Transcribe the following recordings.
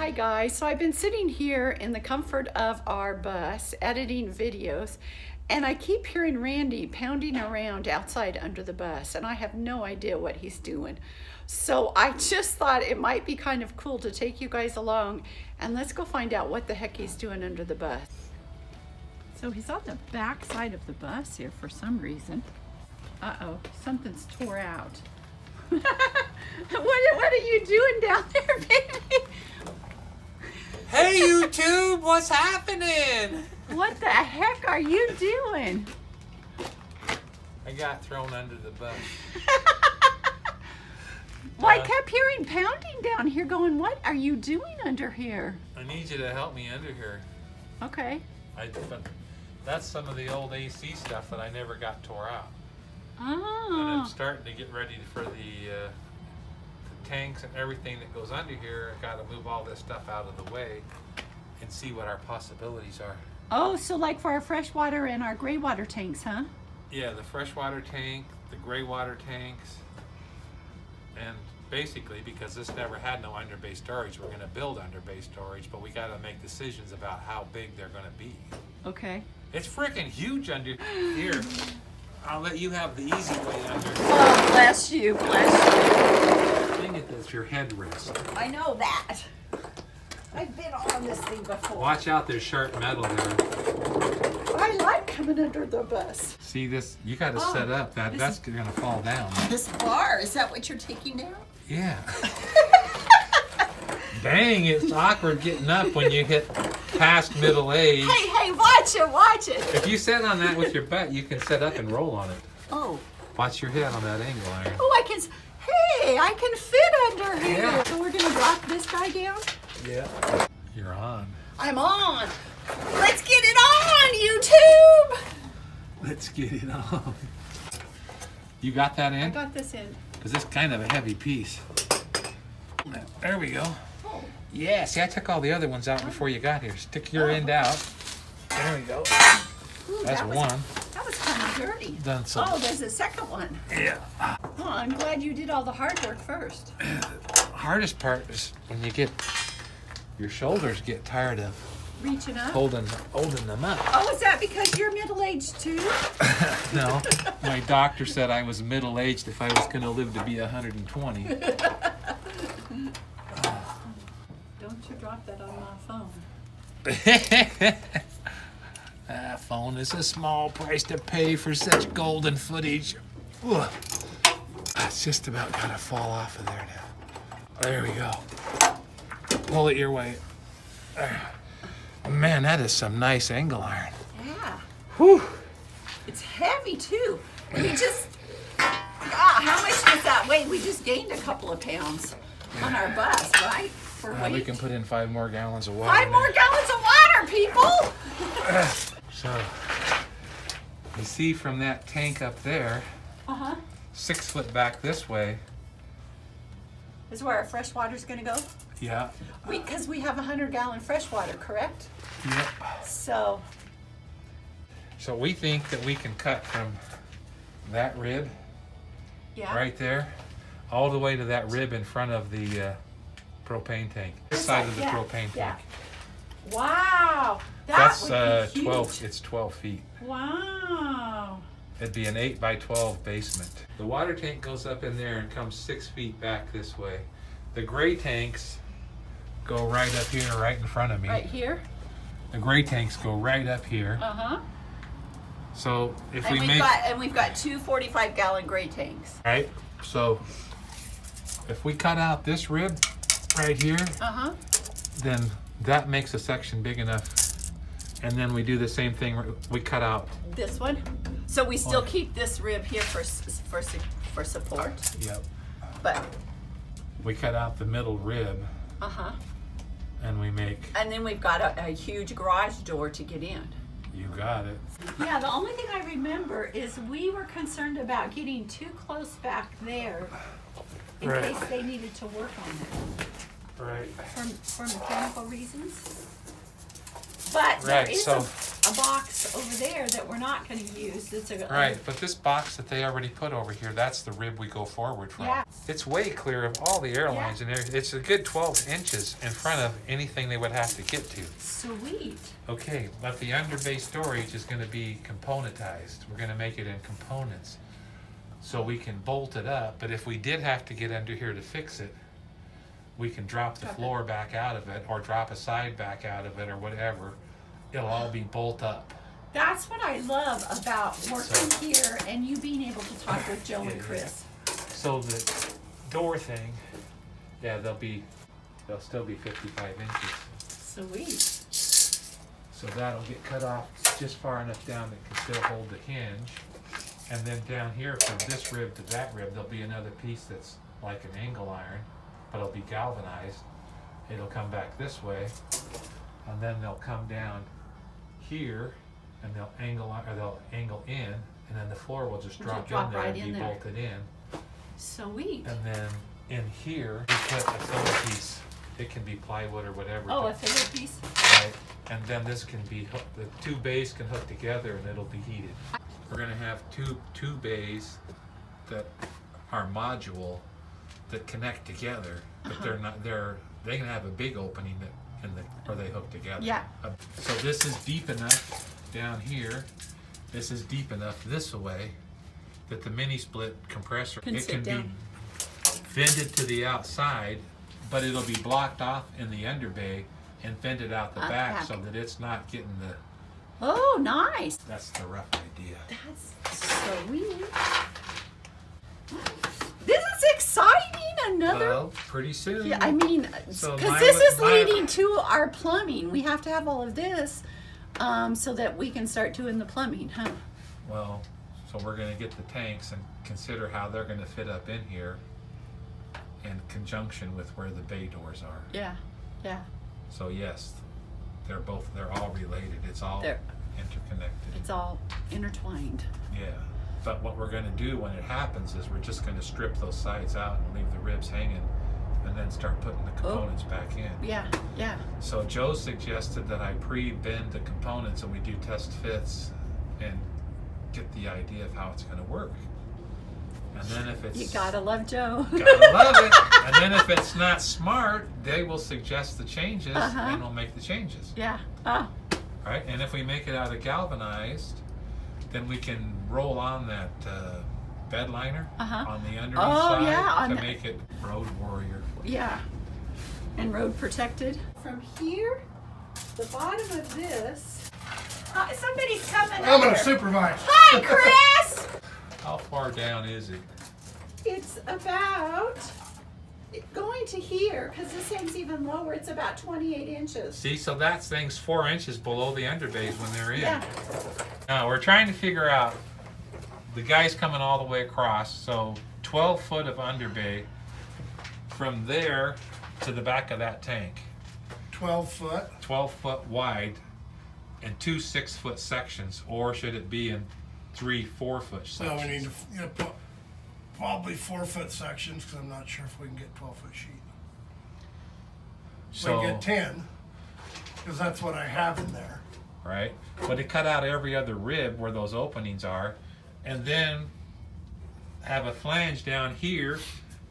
Hi guys, so I've been sitting here in the comfort of our bus editing videos, and I keep hearing Randy pounding around outside under the bus, and I have no idea what he's doing. So I just thought it might be kind of cool to take you guys along, and let's go find out what the heck he's doing under the bus. So he's on the back side of the bus here for some reason. Uh-oh, something's tore out. What are you doing down there, baby? Hey YouTube, what's happening? What the heck are you doing? I got thrown under the bus. Well, I kept hearing pounding down here going, what are you doing under here? I need you to help me under here. Okay. That's some of the old AC stuff that I never got tore out. Oh. And I'm starting to get ready for the tanks and everything that goes under here. I got to move all this stuff out of the way and see what our possibilities are. Oh, so like for our freshwater and our gray water tanks, huh? Yeah, the freshwater tank, the gray water tanks, and basically because this never had no underbay storage, we're going to build underbay storage, but we got to make decisions about how big they're going to be. Okay. It's freaking huge under here. I'll let you have the easy way under. Oh, bless you, bless Thing is, it's your headrest. you. I know that. I've been on this thing before. Watch out, there's sharp metal there. I like coming under the bus. See this? You got to set up. That's going to fall down. This bar, is that what you're taking down? Yeah. Dang, it's awkward getting up when you hit past middle age. Hey, watch it, watch it. If you sit on that with your butt, you can sit up and roll on it. Oh. Watch your head on that angle iron. Oh, I can fit under here. Yeah. So we're gonna drop this guy down? Yeah. You're on. I'm on. Let's get it on, YouTube. Let's get it on. You got that in? I got this in. Because it's kind of a heavy piece. There we go. Oh. Yeah, see, I took all the other ones out before you got here. Stick your end out. There we go. Ooh, That's one. That was kind of dirty. Done some. Oh, there's a second one. Yeah. Oh, I'm glad you did all the hard work first. Hardest part is when your shoulders get tired of Reaching up. holding them up. Oh, is that because you're middle-aged too? No, my doctor said I was middle-aged if I was going to live to be 120. Don't you drop that on my phone. Phone is a small price to pay for such golden footage. Ugh. It's just about got to fall off of there now. There we go. Pull it your way. There. Man, that is some nice angle iron. Yeah. Whew. It's heavy too. We just, how much does that weigh? We just gained a couple of pounds on our bus, right? For weight. We can put in 5 more gallons of water. 5 more gallons of water, people. So, you see from that tank up there, 6 foot back this way. This is where our fresh water's gonna go? Yeah. Because we have 100-gallon fresh water, correct? Yep. So we think that we can cut from that rib yeah. right there all the way to that rib in front of the propane tank. This side of the propane tank. Wow. That's would be huge. 12. It's 12 feet. Wow. It'd be an 8 by 12 basement. The water tank goes up in there and comes 6 feet back this way. The gray tanks go right up here, right in front of me. Right here? The gray tanks go right up here. So if we make... we've got 2 45-gallon gray tanks. Right? So if we cut out this rib right here, then that makes a section big enough. And then we do the same thing. We cut out this one. So we still keep this rib here for support. Yep. But we cut out the middle rib. And we make. And then we've got a huge garage door to get in. You got it. Yeah, the only thing I remember is we were concerned about getting too close back there in case they needed to work on it. Right. For mechanical reasons. But there Right, is so- a box over there that we're not going to use. It's a Right, but this box that they already put over here, that's the rib we go forward from. Yeah. It's way clear of all the airlines Yeah. and everything. It's a good 12 inches in front of anything they would have to get to. Sweet. Okay, but the underbay storage is gonna be componentized. We're gonna make it in components. So we can bolt it up, but if we did have to get under here to fix it, we can drop the Drop it. floor back out of it or drop a side back out of it or whatever. It'll all be bolt up. That's what I love about working So- here and you being able to talk with Joe and Yeah, Chris. So the door thing, yeah, they'll still be 55 inches. Sweet. So that'll get cut off just far enough down that can still hold the hinge. And then down here from this rib to that rib, there'll be another piece that's like an angle iron, but it'll be galvanized. It'll come back this way, and then they'll come down here, and they'll angle in, and then the floor will just drop in there right and in be there. bolted in. Sweet. And then in here, we put a filler piece. It can be plywood or whatever. Oh, a filler piece? Right, and then this can be hooked, the two bays can hook together and it'll be heated. We're gonna have two bays that are module that connect together, but they're not, they can have a big opening that where they hook together. Yeah. So this is deep enough down here, this is deep enough this way, that the mini split compressor, Can it sit can down. be vented to the outside, but it'll be blocked off in the underbay and vented out the back so that it's not getting the, Oh, nice. that's the rough idea. That's sweet. This is exciting. Another. Well, pretty soon. Yeah, I mean, So because mine this was- is mine- leading to our plumbing. We have to have all of this so that we can start doing the plumbing, huh? Well, so we're gonna get the tanks and consider how they're gonna fit up in here in conjunction with where the bay doors are. Yeah, yeah. So yes, they're all related. It's all They're- interconnected. It's all intertwined. Yeah. But what we're gonna do when it happens is we're just gonna strip those sides out and leave the ribs hanging and then start putting the components back in. Yeah, yeah. So Joe suggested that I pre-bend the components and we do test fits and get the idea of how it's gonna work. And then if it's... You gotta love Joe. Gotta love it. And then if it's not smart, they will suggest the changes and we'll make the changes. Yeah. Oh, Right? And if we make it out of galvanized, then we can roll on that bed liner on the underneath side yeah, to make it road warrior. yeah. And road protected. From here, the bottom of this. Somebody's coming I'm over. gonna supervise. Hi, Chris. How far down is it? It's about going to here because this thing's even lower. It's about 28 inches. See, so that thing's 4 inches below the underbays when they're in. Yeah. Now we're trying to figure out, the guy's coming all the way across, so 12 foot of underbay from there to the back of that tank. 12 foot. 12 foot wide and 2 6-foot sections, or should it be in 3 4-foot sections? So we need to put probably 4-foot sections because I'm not sure if we can get 12-foot sheet. So, We can get 10 because that's what I have in there. right? But to cut out every other rib where those openings are, and then have a flange down here,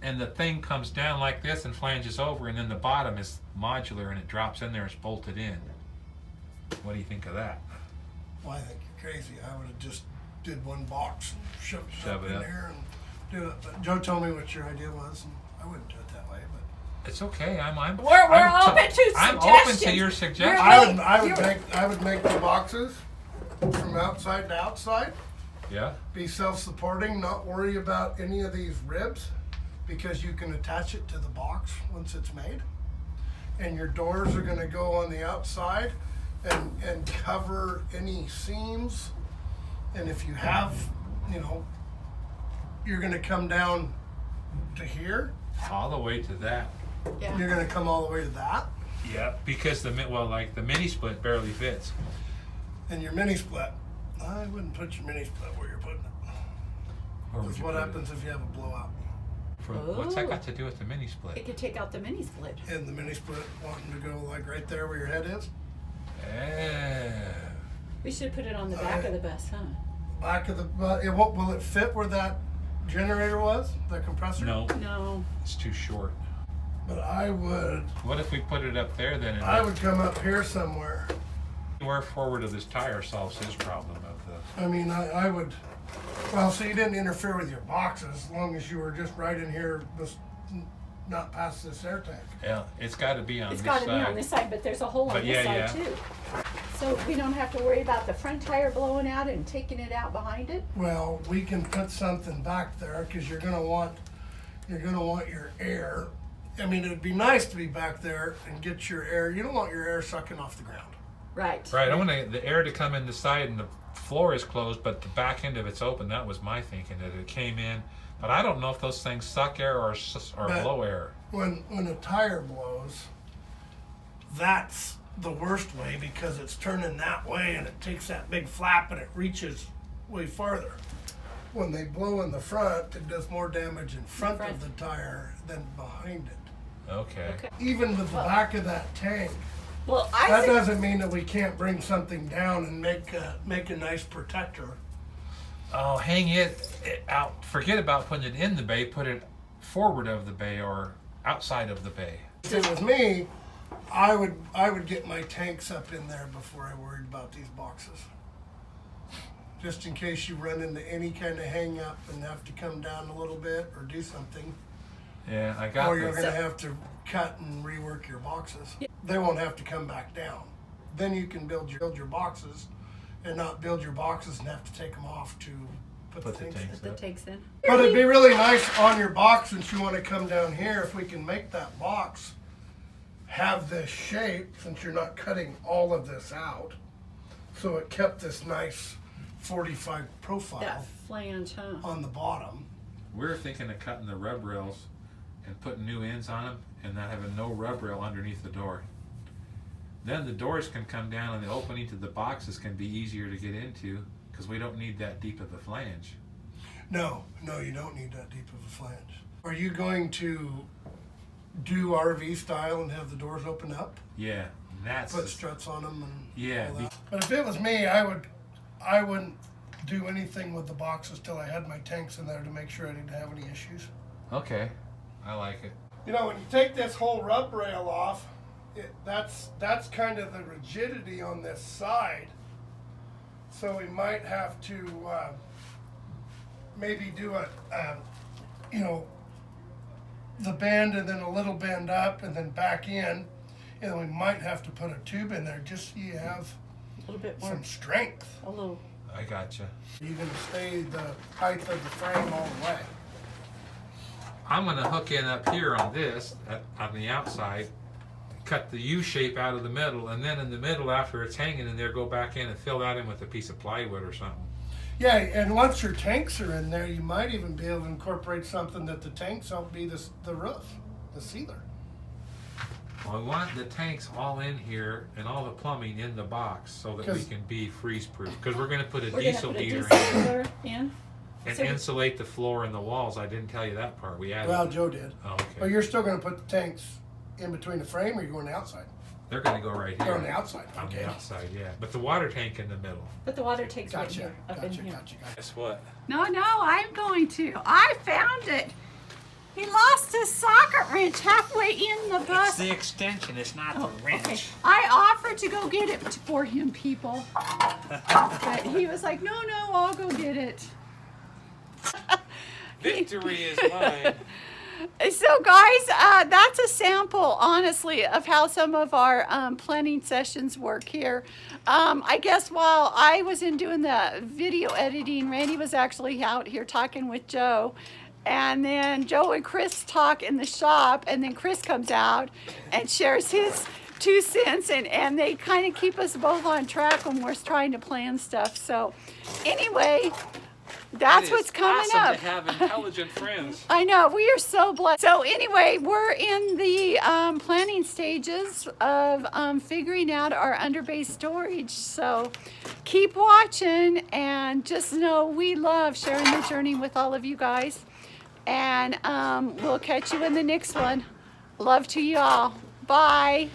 and the thing comes down like this and flanges over, and then the bottom is modular and it drops in there, it's bolted in. What do you think of that? Well, I think you're crazy. I would have just did one box and shoved it Shove up it in up. there and do it. But Joe told me what your idea was, and I wouldn't do it that way. But It's okay. I'm We're open to I'm open to suggestions. your suggestions. I would make the boxes from outside to outside. Yeah. Be self-supporting, not worry about any of these ribs because you can attach it to the box once it's made. And your doors are gonna go on the outside and cover any seams. And if you have, you're gonna come down to here, All the way to that. Yeah. you're gonna come all the way to that, Yeah. Because the mini split barely fits. and your mini split. I wouldn't put your mini split where you're putting it. Where would Because you what put it? happens if you have a blowout? What's that got to do with the mini split? It could take out the mini split. And the mini split wanting to go like right there where your head is? We should put it on the back of the bus, huh? Back of the, will it fit where that generator was, the compressor? No, No. it's too short. But I would, What if we put it up there then? I would come up here somewhere. Anywhere forward of this tire solves his problem of the. I mean, I would, well, so you didn't interfere with your boxes as long as you were just right in here, just not past this air tank. Yeah, it's got to be on It's this got to side. be on this side, but there's a hole on But this yeah, side yeah. too. So we don't have to worry about the front tire blowing out and taking it out behind it? Well, we can put something back there because you're gonna want your air. I mean, it'd be nice to be back there and get your air. You don't want your air sucking off the ground. Right. Right, I want the air to come in the side and the floor is closed, but the back end of it's open. That was my thinking, that it came in. But I don't know if those things suck air or But blow air. When a tire blows, that's the worst way because it's turning that way and it takes that big flap and it reaches way farther. When they blow in the front, it does more damage in front of the tire than behind it. Okay. Even with the back of that tank, Well, that doesn't mean that we can't bring something down and make a nice protector. Oh, hang it out. Forget about putting it in the bay. Put it forward of the bay or outside of the bay. If it was me, I would get my tanks up in there before I worried about these boxes. Just in case you run into any kind of hang up and have to come down a little bit or do something. Yeah, I got Or you're this. gonna have to cut and rework your boxes. They won't have to come back down. Then you can build your boxes and not build your boxes and have to take them off to put the tanks in. tanks the up. takes in. But it'd be really nice on your box, since you want to come down here, if we can make that box have this shape, since you're not cutting all of this out. So it kept this nice 45 profile That flange, huh? on the bottom. We're thinking of cutting the rub rails and putting new ends on them and not having no rub rail underneath the door. Then the doors can come down and the opening to the boxes can be easier to get into because we don't need that deep of a flange. No, you don't need that deep of a flange. Are you going to do RV style and have the doors open up? Yeah, that's Put struts on them and Yeah, all that? But if it was me, I wouldn't do anything with the boxes till I had my tanks in there to make sure I didn't have any issues. okay. I like it. You know, when you take this whole rub rail off, that's kind of the rigidity on this side. So we might have to maybe do the bend and then a little bend up and then back in. And then we might have to put a tube in there just so you have A little bit more. some strength. A little. I gotcha. You're going to stay the height of the frame all the way. I'm going to hook in up here on this, on the outside, cut the U shape out of the middle, and then in the middle, after it's hanging in there, go back in and fill that in with a piece of plywood or something. Yeah, and once your tanks are in there, you might even be able to incorporate something that the tanks don't be the roof, the sealer. Well, I want the tanks all in here and all the plumbing in the box so that we 'Cause- can be freeze-proof. Because we're going to put a We're gonna diesel put a heater diesel in heater in. and So- insulate the floor and the walls. I didn't tell you that part. We added. Well, Joe did. Oh, But okay. you're still going to put the tanks in between the frame, or you're going outside? They're going to go right They're here. on the outside. On Okay. the outside, yeah. But the water tank in the middle. But the water takes right Gotcha. here, up in here. Gotcha. Guess what? No, I'm going to. I found it. He lost his socket wrench halfway in the bus. It's the extension. It's not the wrench. Okay. I offered to go get it for him, people. But he was like, no, I'll go get it. Victory is mine. So, guys, that's a sample, honestly, of how some of our planning sessions work here. I guess while I was in doing the video editing, Randy was actually out here talking with Joe. And then Joe and Chris talk in the shop, and then Chris comes out and shares his 2 cents, and they kind of keep us both on track when we're trying to plan stuff. So, anyway, that's what's coming up. To have intelligent friends. I know, we are so blessed. So anyway, we're in the planning stages of figuring out our underbay storage. So keep watching, and just know we love sharing the journey with all of you guys. And we'll catch you in the next one. Love to you all. Bye.